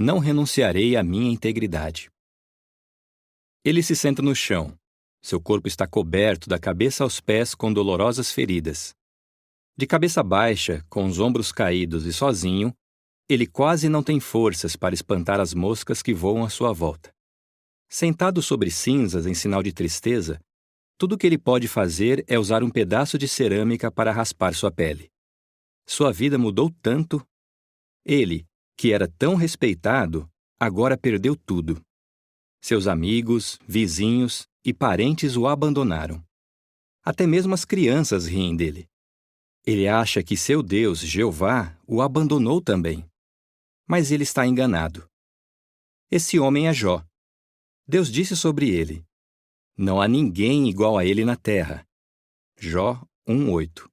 não renunciarei à minha integridade. Ele se senta no chão. Seu corpo está coberto da cabeça aos pés com dolorosas feridas. De cabeça baixa, com os ombros caídos e sozinho, ele quase não tem forças para espantar as moscas que voam à sua volta. Sentado sobre cinzas em sinal de tristeza, tudo o que ele pode fazer é usar um pedaço de cerâmica para raspar sua pele. Sua vida mudou tanto. Ele, que era tão respeitado, agora perdeu tudo. Seus amigos, vizinhos e parentes o abandonaram. Até mesmo as crianças riem dele. Ele acha que seu Deus, Jeová, o abandonou também. Mas ele está enganado. Esse homem é Jó. Deus disse sobre ele: não há ninguém igual a ele na terra. Jó 1:8.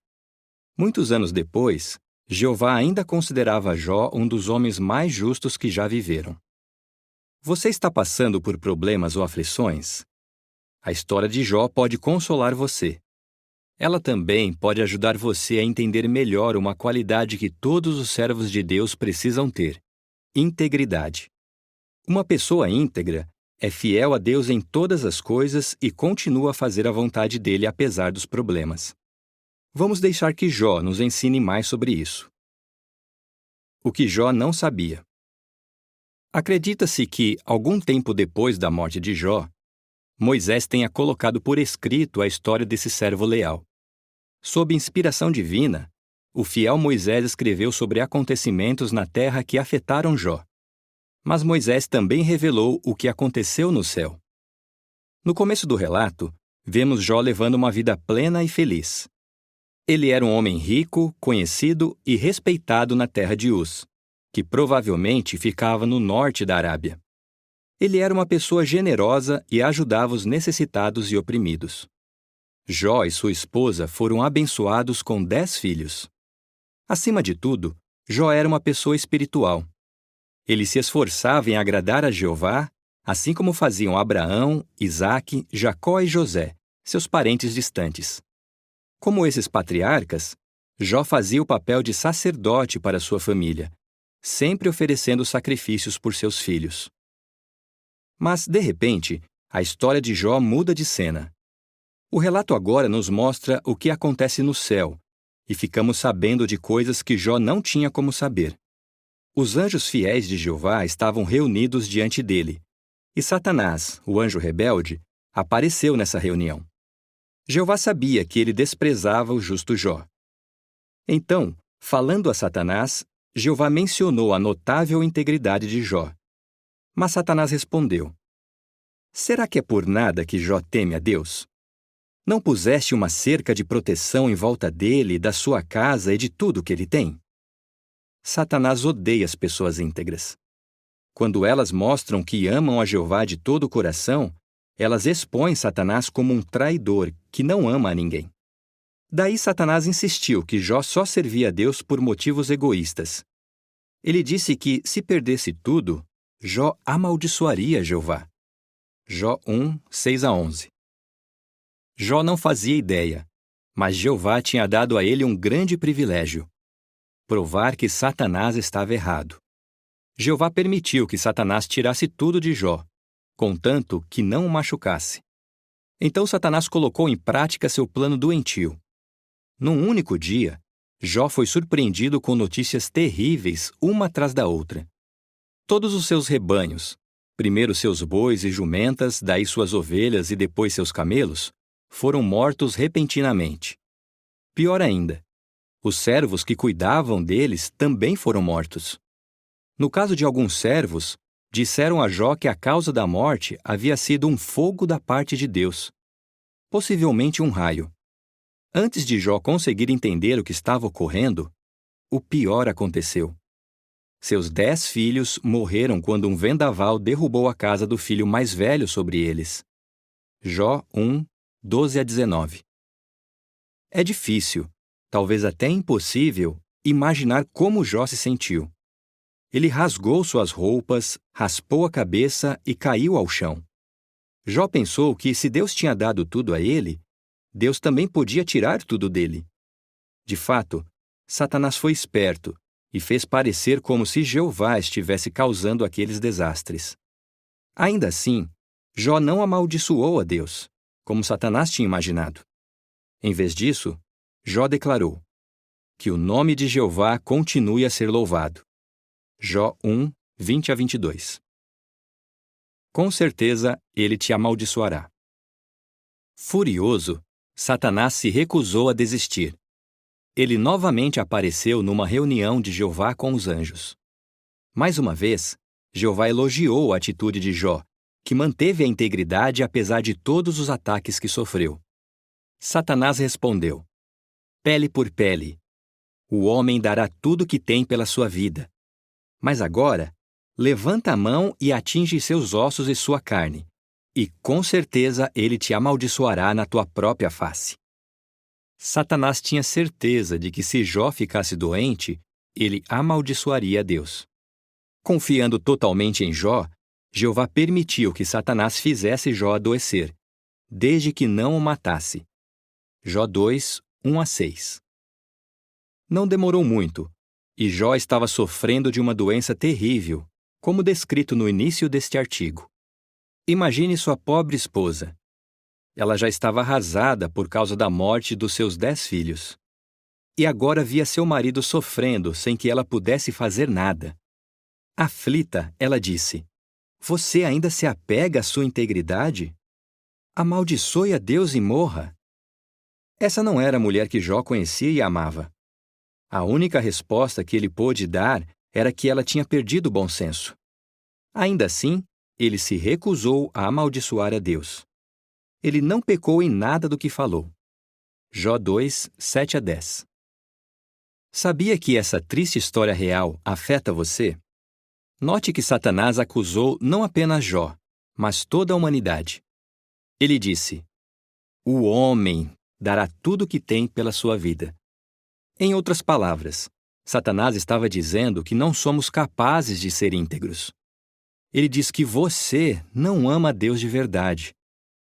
Muitos anos depois, Jeová ainda considerava Jó um dos homens mais justos que já viveram. Você está passando por problemas ou aflições? A história de Jó pode consolar você. Ela também pode ajudar você a entender melhor uma qualidade que todos os servos de Deus precisam ter: integridade. Uma pessoa íntegra é fiel a Deus em todas as coisas e continua a fazer a vontade dele apesar dos problemas. Vamos deixar que Jó nos ensine mais sobre isso. O que Jó não sabia. Acredita-se que, algum tempo depois da morte de Jó, Moisés tenha colocado por escrito a história desse servo leal. Sob inspiração divina, o fiel Moisés escreveu sobre acontecimentos na terra que afetaram Jó. Mas Moisés também revelou o que aconteceu no céu. No começo do relato, vemos Jó levando uma vida plena e feliz. Ele era um homem rico, conhecido e respeitado na terra de Uz, que provavelmente ficava no norte da Arábia. Ele era uma pessoa generosa e ajudava os necessitados e oprimidos. Jó e sua esposa foram abençoados com 10 filhos. Acima de tudo, Jó era uma pessoa espiritual. Ele se esforçava em agradar a Jeová, assim como faziam Abraão, Isaque, Jacó e José, seus parentes distantes. Como esses patriarcas, Jó fazia o papel de sacerdote para sua família, sempre oferecendo sacrifícios por seus filhos. Mas, de repente, a história de Jó muda de cena. O relato agora nos mostra o que acontece no céu, e ficamos sabendo de coisas que Jó não tinha como saber. Os anjos fiéis de Jeová estavam reunidos diante dele, e Satanás, o anjo rebelde, apareceu nessa reunião. Jeová sabia que ele desprezava o justo Jó. Então, falando a Satanás, Jeová mencionou a notável integridade de Jó. Mas Satanás respondeu: será que é por nada que Jó teme a Deus? Não puseste uma cerca de proteção em volta dele, da sua casa e de tudo que ele tem? Satanás odeia as pessoas íntegras. Quando elas mostram que amam a Jeová de todo o coração, elas expõem Satanás como um traidor que não ama a ninguém. Daí Satanás insistiu que Jó só servia a Deus por motivos egoístas. Ele disse que, se perdesse tudo, Jó amaldiçoaria Jeová. Jó 1:6-11. Jó não fazia ideia, mas Jeová tinha dado a ele um grande privilégio: provar que Satanás estava errado. Jeová permitiu que Satanás tirasse tudo de Jó, contanto que não o machucasse. Então Satanás colocou em prática seu plano doentio. Num único dia, Jó foi surpreendido com notícias terríveis, uma atrás da outra. Todos os seus rebanhos, primeiro seus bois e jumentas, daí suas ovelhas e depois seus camelos, foram mortos repentinamente. Pior ainda, os servos que cuidavam deles também foram mortos. No caso de alguns servos, disseram a Jó que a causa da morte havia sido um fogo da parte de Deus, possivelmente um raio. Antes de Jó conseguir entender o que estava ocorrendo, o pior aconteceu. Seus 10 filhos morreram quando um vendaval derrubou a casa do filho mais velho sobre eles. Jó 1:12-19. É difícil, talvez até impossível, imaginar como Jó se sentiu. Ele rasgou suas roupas, raspou a cabeça e caiu ao chão. Jó pensou que, se Deus tinha dado tudo a ele, Deus também podia tirar tudo dele. De fato, Satanás foi esperto e fez parecer como se Jeová estivesse causando aqueles desastres. Ainda assim, Jó não amaldiçoou a Deus, como Satanás tinha imaginado. Em vez disso, Jó declarou: que o nome de Jeová continue a ser louvado. Jó 1, 20 a 22. Com certeza, ele te amaldiçoará. Furioso, Satanás se recusou a desistir. Ele novamente apareceu numa reunião de Jeová com os anjos. Mais uma vez, Jeová elogiou a atitude de Jó, que manteve a integridade apesar de todos os ataques que sofreu. Satanás respondeu: pele por pele. O homem dará tudo o que tem pela sua vida. Mas agora, levanta a mão e atinge seus ossos e sua carne, e com certeza ele te amaldiçoará na tua própria face. Satanás tinha certeza de que se Jó ficasse doente, ele amaldiçoaria Deus. Confiando totalmente em Jó, Jeová permitiu que Satanás fizesse Jó adoecer, desde que não o matasse. Jó 2, 1 a 6. Não demorou muito, e Jó estava sofrendo de uma doença terrível, como descrito no início deste artigo. Imagine sua pobre esposa. Ela já estava arrasada por causa da morte dos seus 10 filhos. E agora via seu marido sofrendo sem que ela pudesse fazer nada. Aflita, ela disse: você ainda se apega à sua integridade? Amaldiçoe a Deus e morra. Essa não era a mulher que Jó conhecia e amava. A única resposta que ele pôde dar era que ela tinha perdido o bom senso. Ainda assim, ele se recusou a amaldiçoar a Deus. Ele não pecou em nada do que falou. Jó 2, 7 a 10. Sabia que essa triste história real afeta você? Note que Satanás acusou não apenas Jó, mas toda a humanidade. Ele disse: o homem dará tudo o que tem pela sua vida. Em outras palavras, Satanás estava dizendo que não somos capazes de ser íntegros. Ele diz que você não ama a Deus de verdade,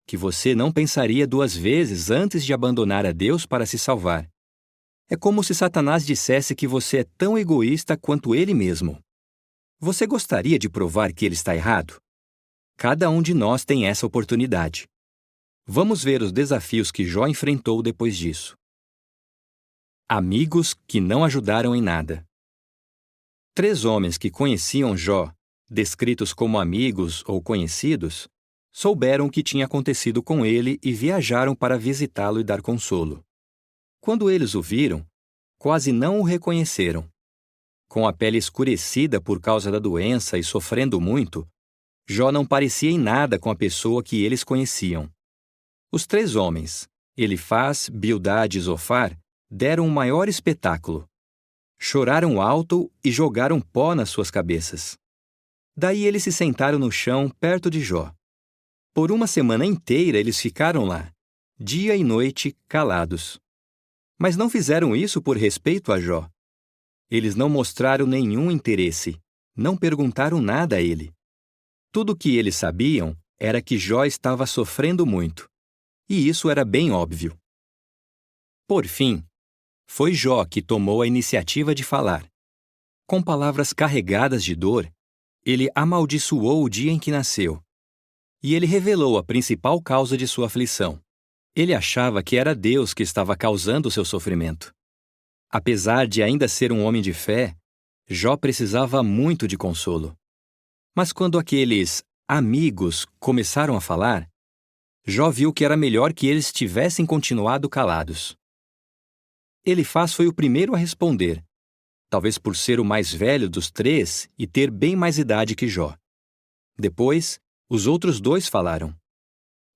que você não pensaria 2 vezes antes de abandonar a Deus para se salvar. É como se Satanás dissesse que você é tão egoísta quanto ele mesmo. Você gostaria de provar que ele está errado? Cada um de nós tem essa oportunidade. Vamos ver os desafios que Jó enfrentou depois disso. Amigos que não ajudaram em nada. 3 homens que conheciam Jó, descritos como amigos ou conhecidos, souberam o que tinha acontecido com ele e viajaram para visitá-lo e dar consolo. Quando eles o viram, quase não o reconheceram. Com a pele escurecida por causa da doença e sofrendo muito, Jó não parecia em nada com a pessoa que eles conheciam. Os 3 homens, Elifaz, Bildade e Zofar, deram o maior espetáculo. Choraram alto e jogaram pó nas suas cabeças. Daí eles se sentaram no chão perto de Jó. Por uma semana inteira eles ficaram lá, dia e noite, calados. Mas não fizeram isso por respeito a Jó. Eles não mostraram nenhum interesse, não perguntaram nada a ele. Tudo o que eles sabiam era que Jó estava sofrendo muito. E isso era bem óbvio. Por fim, foi Jó que tomou a iniciativa de falar. Com palavras carregadas de dor, ele amaldiçoou o dia em que nasceu. E ele revelou a principal causa de sua aflição. Ele achava que era Deus que estava causando o seu sofrimento. Apesar de ainda ser um homem de fé, Jó precisava muito de consolo. Mas quando aqueles amigos começaram a falar, Jó viu que era melhor que eles tivessem continuado calados. Elifaz foi o primeiro a responder, talvez por ser o mais velho dos 3 e ter bem mais idade que Jó. Depois, os outros 2 falaram.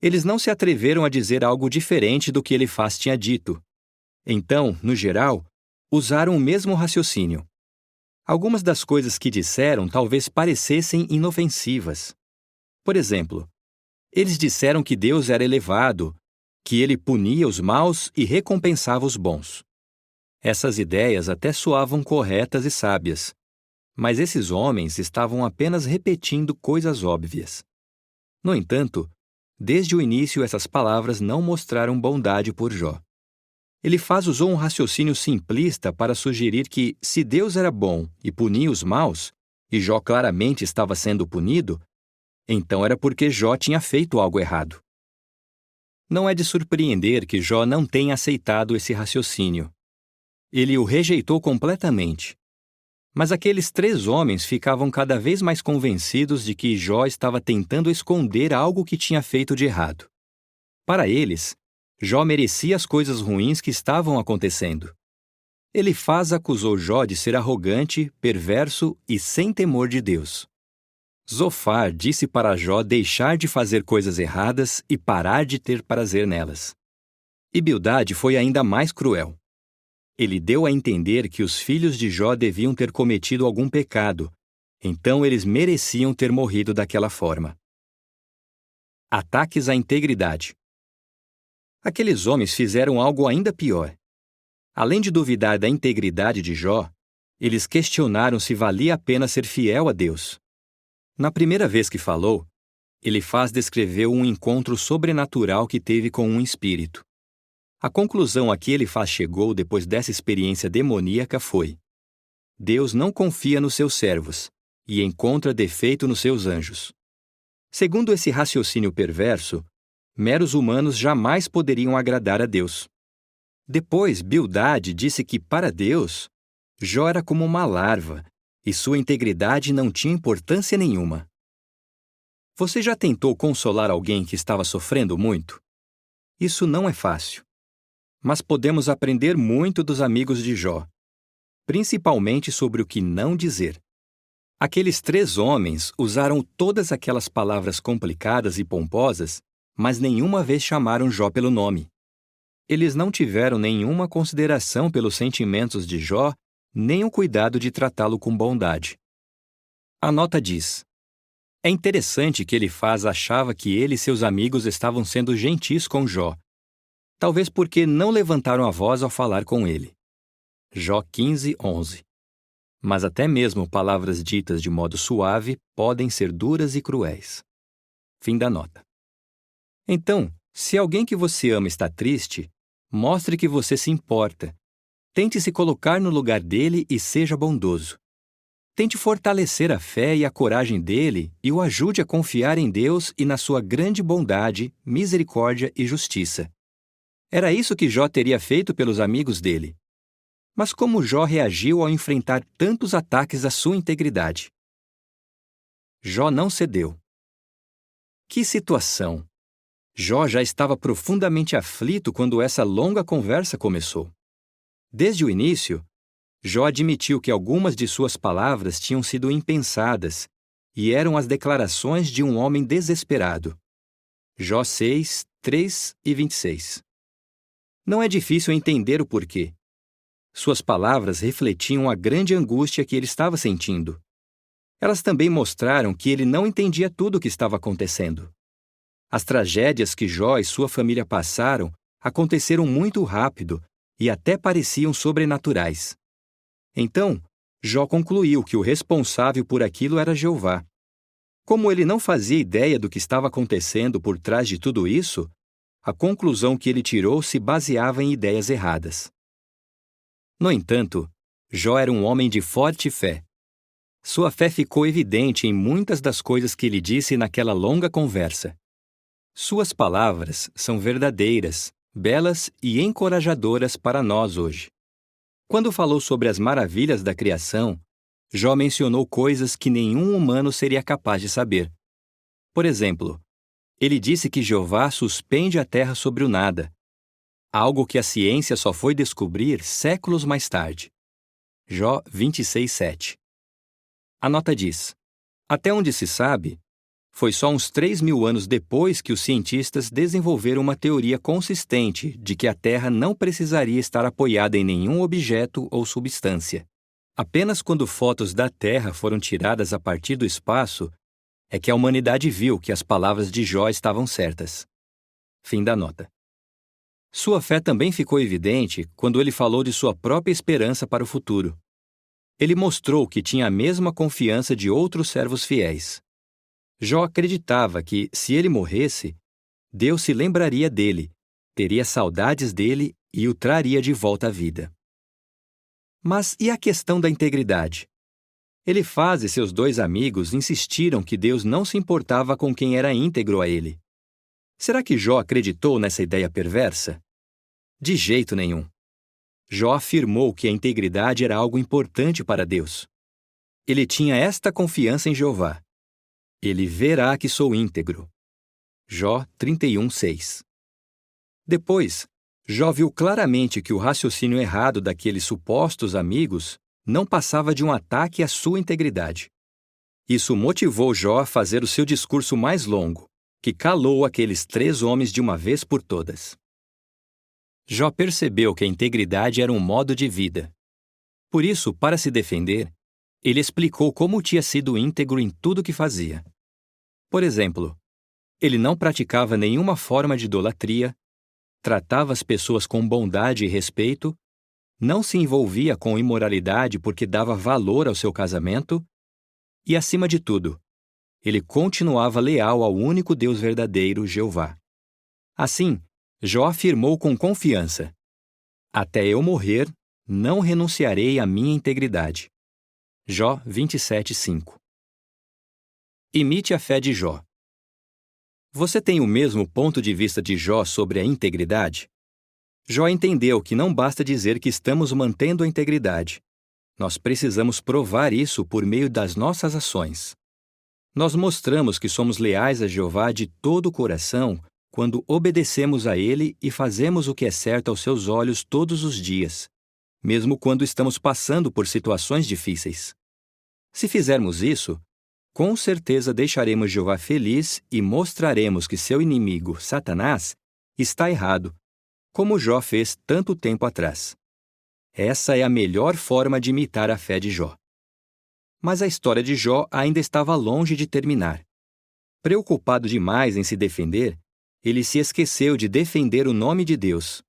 Eles não se atreveram a dizer algo diferente do que Elifaz tinha dito. Então, no geral, usaram o mesmo raciocínio. Algumas das coisas que disseram talvez parecessem inofensivas. Por exemplo, eles disseram que Deus era elevado, que ele punia os maus e recompensava os bons. Essas ideias até soavam corretas e sábias, mas esses homens estavam apenas repetindo coisas óbvias. No entanto, desde o início essas palavras não mostraram bondade por Jó. Elifaz usou um raciocínio simplista para sugerir que, se Deus era bom e punia os maus, e Jó claramente estava sendo punido, então era porque Jó tinha feito algo errado. Não é de surpreender que Jó não tenha aceitado esse raciocínio. Ele o rejeitou completamente. Mas aqueles 3 homens ficavam cada vez mais convencidos de que Jó estava tentando esconder algo que tinha feito de errado. Para eles, Jó merecia as coisas ruins que estavam acontecendo. Elifaz acusou Jó de ser arrogante, perverso e sem temor de Deus. Zofar disse para Jó deixar de fazer coisas erradas e parar de ter prazer nelas. E Bildade foi ainda mais cruel. Ele deu a entender que os filhos de Jó deviam ter cometido algum pecado, então eles mereciam ter morrido daquela forma. Ataques à integridade. Aqueles homens fizeram algo ainda pior. Além de duvidar da integridade de Jó, eles questionaram se valia a pena ser fiel a Deus. Na primeira vez que falou, Elifaz descreveu um encontro sobrenatural que teve com um espírito. A conclusão a que Elifaz chegou depois dessa experiência demoníaca foi: Deus não confia nos seus servos e encontra defeito nos seus anjos. Segundo esse raciocínio perverso, meros humanos jamais poderiam agradar a Deus. Depois, Bildade disse que, para Deus, Jó era como uma larva e sua integridade não tinha importância nenhuma. Você já tentou consolar alguém que estava sofrendo muito? Isso não é fácil. Mas podemos aprender muito dos amigos de Jó, principalmente sobre o que não dizer. Aqueles 3 homens usaram todas aquelas palavras complicadas e pomposas, mas nenhuma vez chamaram Jó pelo nome. Eles não tiveram nenhuma consideração pelos sentimentos de Jó, nem o cuidado de tratá-lo com bondade. A nota diz: é interessante que Elifaz achava que ele e seus amigos estavam sendo gentis com Jó, talvez porque não levantaram a voz ao falar com ele. Jó 15:11. Mas até mesmo palavras ditas de modo suave podem ser duras e cruéis. Fim da nota. Então, se alguém que você ama está triste, mostre que você se importa. Tente se colocar no lugar dele e seja bondoso. Tente fortalecer a fé e a coragem dele e o ajude a confiar em Deus e na sua grande bondade, misericórdia e justiça. Era isso que Jó teria feito pelos amigos dele. Mas como Jó reagiu ao enfrentar tantos ataques à sua integridade? Jó não cedeu. Que situação! Jó já estava profundamente aflito quando essa longa conversa começou. Desde o início, Jó admitiu que algumas de suas palavras tinham sido impensadas e eram as declarações de um homem desesperado. Jó 6, 3 e 26. Não é difícil entender o porquê. Suas palavras refletiam a grande angústia que ele estava sentindo. Elas também mostraram que ele não entendia tudo o que estava acontecendo. As tragédias que Jó e sua família passaram aconteceram muito rápido e até pareciam sobrenaturais. Então, Jó concluiu que o responsável por aquilo era Jeová. Como ele não fazia ideia do que estava acontecendo por trás de tudo isso, a conclusão que ele tirou se baseava em ideias erradas. No entanto, Jó era um homem de forte fé. Sua fé ficou evidente em muitas das coisas que ele disse naquela longa conversa. Suas palavras são verdadeiras, belas e encorajadoras para nós hoje. Quando falou sobre as maravilhas da criação, Jó mencionou coisas que nenhum humano seria capaz de saber. Por exemplo, ele disse que Jeová suspende a terra sobre o nada, algo que a ciência só foi descobrir séculos mais tarde. Jó 26:7. A nota diz: até onde se sabe, foi só uns 3.000 anos depois que os cientistas desenvolveram uma teoria consistente de que a Terra não precisaria estar apoiada em nenhum objeto ou substância. Apenas quando fotos da Terra foram tiradas a partir do espaço é que a humanidade viu que as palavras de Jó estavam certas. Fim da nota. Sua fé também ficou evidente quando ele falou de sua própria esperança para o futuro. Ele mostrou que tinha a mesma confiança de outros servos fiéis. Jó acreditava que, se ele morresse, Deus se lembraria dele, teria saudades dele e o traria de volta à vida. Mas e a questão da integridade? Elifaz e seus 2 amigos insistiram que Deus não se importava com quem era íntegro a ele. Será que Jó acreditou nessa ideia perversa? De jeito nenhum. Jó afirmou que a integridade era algo importante para Deus. Ele tinha esta confiança em Jeová. Ele verá que sou íntegro. Jó 31:6. Depois, Jó viu claramente que o raciocínio errado daqueles supostos amigos não passava de um ataque à sua integridade. Isso motivou Jó a fazer o seu discurso mais longo, que calou aqueles 3 homens de uma vez por todas. Jó percebeu que a integridade era um modo de vida. Por isso, para se defender, ele explicou como tinha sido íntegro em tudo que fazia. Por exemplo, ele não praticava nenhuma forma de idolatria, tratava as pessoas com bondade e respeito, não se envolvia com imoralidade porque dava valor ao seu casamento e, acima de tudo, ele continuava leal ao único Deus verdadeiro, Jeová. Assim, Jó afirmou com confiança: até eu morrer, não renunciarei à minha integridade. Jó 27:5. Imite a fé de Jó. Você tem o mesmo ponto de vista de Jó sobre a integridade? Jó entendeu que não basta dizer que estamos mantendo a integridade. Nós precisamos provar isso por meio das nossas ações. Nós mostramos que somos leais a Jeová de todo o coração quando obedecemos a Ele e fazemos o que é certo aos seus olhos todos os dias, mesmo quando estamos passando por situações difíceis. Se fizermos isso, com certeza deixaremos Jeová feliz e mostraremos que seu inimigo, Satanás, está errado, como Jó fez tanto tempo atrás. Essa é a melhor forma de imitar a fé de Jó. Mas a história de Jó ainda estava longe de terminar. Preocupado demais em se defender, ele se esqueceu de defender o nome de Deus.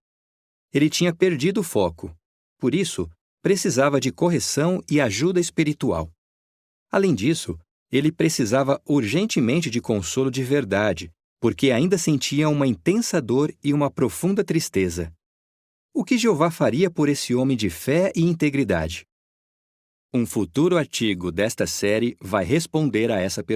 Ele tinha perdido o foco. Por isso, precisava de correção e ajuda espiritual. Além disso, ele precisava urgentemente de consolo de verdade, porque ainda sentia uma intensa dor e uma profunda tristeza. O que Jeová faria por esse homem de fé e integridade? Um futuro artigo desta série vai responder a essa pergunta.